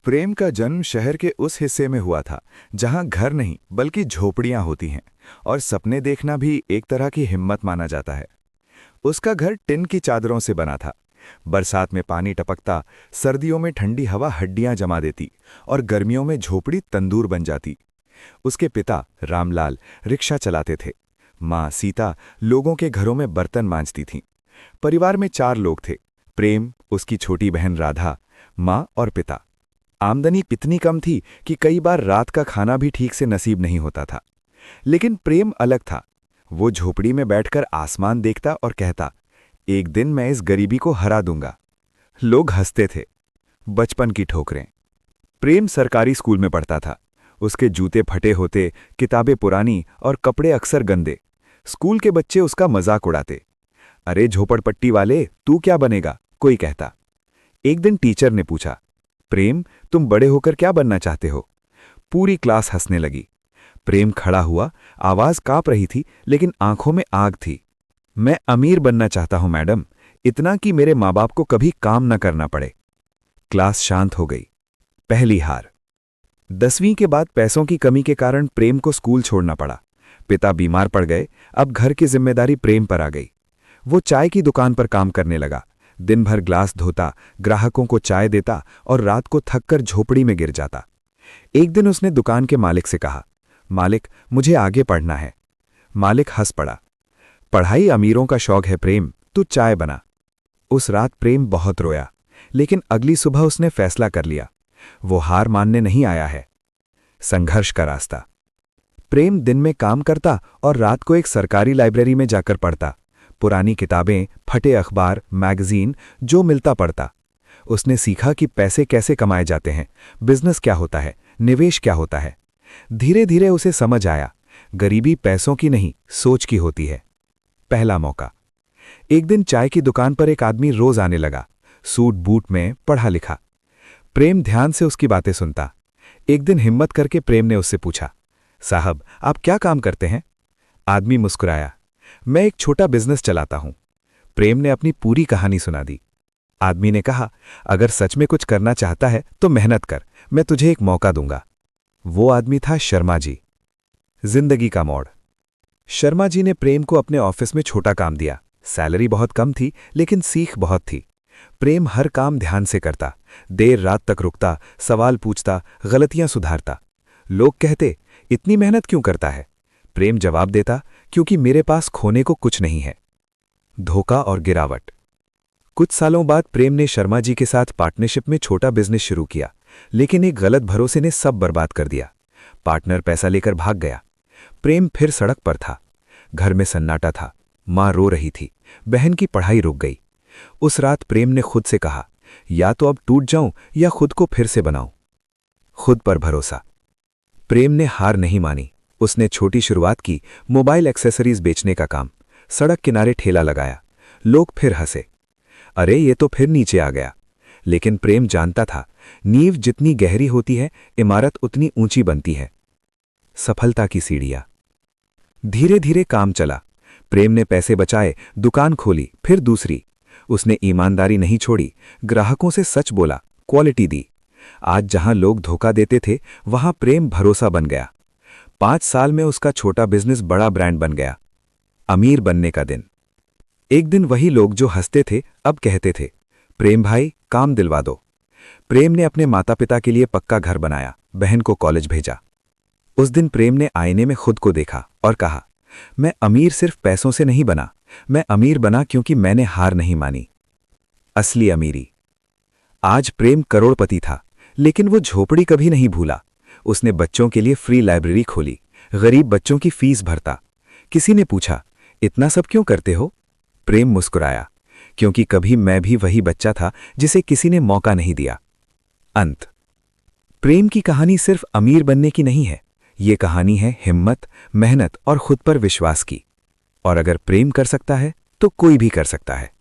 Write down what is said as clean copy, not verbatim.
प्रेम का जन्म शहर के उस हिस्से में हुआ था जहां घर नहीं बल्कि झोपड़ियां होती हैं और सपने देखना भी एक तरह की हिम्मत माना जाता है। उसका घर टिन की चादरों से बना था। बरसात में पानी टपकता, सर्दियों में ठंडी हवा हड्डियां जमा देती और गर्मियों में झोपड़ी तंदूर बन जाती। उसके पिता रामलाल रिक्शा चलाते थे। माँ सीता लोगों के घरों में बर्तन मांजती थीं। परिवार में 4 लोग थे: प्रेम, उसकी छोटी बहन राधा, माँ और पिता। आमदनी इतनी कम थी कि कई बार रात का खाना भी ठीक से नसीब नहीं होता था। लेकिन प्रेम अलग था। वो झोपड़ी में बैठकर आसमान देखता और कहता, एक दिन मैं इस गरीबी को हरा दूंगा। लोग हंसते थे। बचपन की ठोकरें। प्रेम सरकारी स्कूल में पढ़ता था। उसके जूते फटे होते, किताबें पुरानी और कपड़े अक्सर गंदे। स्कूल के बच्चे उसका मजाक उड़ाते। अरे झोपड़पट्टी वाले, तू क्या बनेगा? कोई कहता। एक दिन टीचर ने पूछा, प्रेम, तुम बड़े होकर क्या बनना चाहते हो? पूरी क्लास हंसने लगी। प्रेम खड़ा हुआ, आवाज कांप रही थी लेकिन आंखों में आग थी। मैं अमीर बनना चाहता हूं मैडम, इतना कि मेरे माँ बाप को कभी काम न करना पड़े। क्लास शांत हो गई। पहली हार। 10वीं के बाद पैसों की कमी के कारण प्रेम को स्कूल छोड़ना पड़ा। पिता बीमार पड़ गए। अब घर की जिम्मेदारी प्रेम पर आ गई। वो चाय की दुकान पर काम करने लगा। दिन भर ग्लास धोता, ग्राहकों को चाय देता और रात को थककर झोपड़ी में गिर जाता। एक दिन उसने दुकान के मालिक से कहा, मालिक, मुझे आगे पढ़ना है। मालिक हंस पड़ा। पढ़ाई अमीरों का शौक है प्रेम, तू चाय बना। उस रात प्रेम बहुत रोया, लेकिन अगली सुबह उसने फैसला कर लिया, वो हार मानने नहीं आया है। संघर्ष का रास्ता। प्रेम दिन में काम करता और रात को एक सरकारी लाइब्रेरी में जाकर पढ़ता। पुरानी किताबें, फटे अखबार, मैगजीन, जो मिलता पढ़ता। उसने सीखा कि पैसे कैसे कमाए जाते हैं, बिजनेस क्या होता है, निवेश क्या होता है। धीरे धीरे उसे समझ आया, गरीबी पैसों की नहीं, सोच की होती है। पहला मौका। एक दिन चाय की दुकान पर एक आदमी रोज आने लगा, सूट बूट में, पढ़ा लिखा। प्रेम ध्यान से उसकी बातें सुनता। एक दिन हिम्मत करके प्रेम ने उससे पूछा, साहब, आप क्या काम करते हैं? आदमी मुस्कुराया, मैं एक छोटा बिजनेस चलाता हूं। प्रेम ने अपनी पूरी कहानी सुना दी। आदमी ने कहा, अगर सच में कुछ करना चाहता है तो मेहनत कर, मैं तुझे एक मौका दूंगा। वो आदमी था शर्मा जी। जिंदगी का मोड़। शर्मा जी ने प्रेम को अपने ऑफिस में छोटा काम दिया। सैलरी बहुत कम थी लेकिन सीख बहुत थी। प्रेम हर काम ध्यान से करता, देर रात तक रुकता, सवाल पूछता, गलतियां सुधारता। लोग कहते, इतनी मेहनत क्यों करता है? प्रेम जवाब देता, क्योंकि मेरे पास खोने को कुछ नहीं है। धोखा और गिरावट। कुछ सालों बाद प्रेम ने शर्मा जी के साथ पार्टनरशिप में छोटा बिजनेस शुरू किया, लेकिन एक गलत भरोसे ने सब बर्बाद कर दिया। पार्टनर पैसा लेकर भाग गया। प्रेम फिर सड़क पर था। घर में सन्नाटा था। मां रो रही थी। बहन की पढ़ाई रुक गई। उस रात प्रेम ने खुद से कहा, या तो अब टूट जाऊं या खुद को फिर से बनाऊं। खुद पर भरोसा। प्रेम ने हार नहीं मानी। उसने छोटी शुरुआत की, मोबाइल एक्सेसरीज बेचने का काम। सड़क किनारे ठेला लगाया। लोग फिर हंसे, अरे ये तो फिर नीचे आ गया। लेकिन प्रेम जानता था, नींव जितनी गहरी होती है, इमारत उतनी ऊंची बनती है। सफलता की सीढ़ियां। धीरे धीरे काम चला। प्रेम ने पैसे बचाए, दुकान खोली, फिर दूसरी। उसने ईमानदारी नहीं छोड़ी, ग्राहकों से सच बोला, क्वालिटी दी। आज जहां लोग धोखा देते थे, वहां प्रेम भरोसा बन गया। 5 साल में उसका छोटा बिजनेस बड़ा ब्रांड बन गया। अमीर बनने का दिन। एक दिन वही लोग जो हंसते थे अब कहते थे, प्रेम भाई, काम दिलवा दो। प्रेम ने अपने माता पिता के लिए पक्का घर बनाया, बहन को कॉलेज भेजा। उस दिन प्रेम ने आईने में खुद को देखा और कहा, मैं अमीर सिर्फ पैसों से नहीं बना, मैं अमीर बना क्योंकि मैंने हार नहीं मानी। असली अमीरी। आज प्रेम करोड़पति था, लेकिन वो झोपड़ी कभी नहीं भूला। उसने बच्चों के लिए फ्री लाइब्रेरी खोली, गरीब बच्चों की फीस भरता। किसी ने पूछा, इतना सब क्यों करते हो? प्रेम मुस्कुराया, क्योंकि कभी मैं भी वही बच्चा था जिसे किसी ने मौका नहीं दिया। अंत। प्रेम की कहानी सिर्फ अमीर बनने की नहीं है, ये कहानी है हिम्मत, मेहनत और खुद पर विश्वास की। और अगर प्रेम कर सकता है तो कोई भी कर सकता है।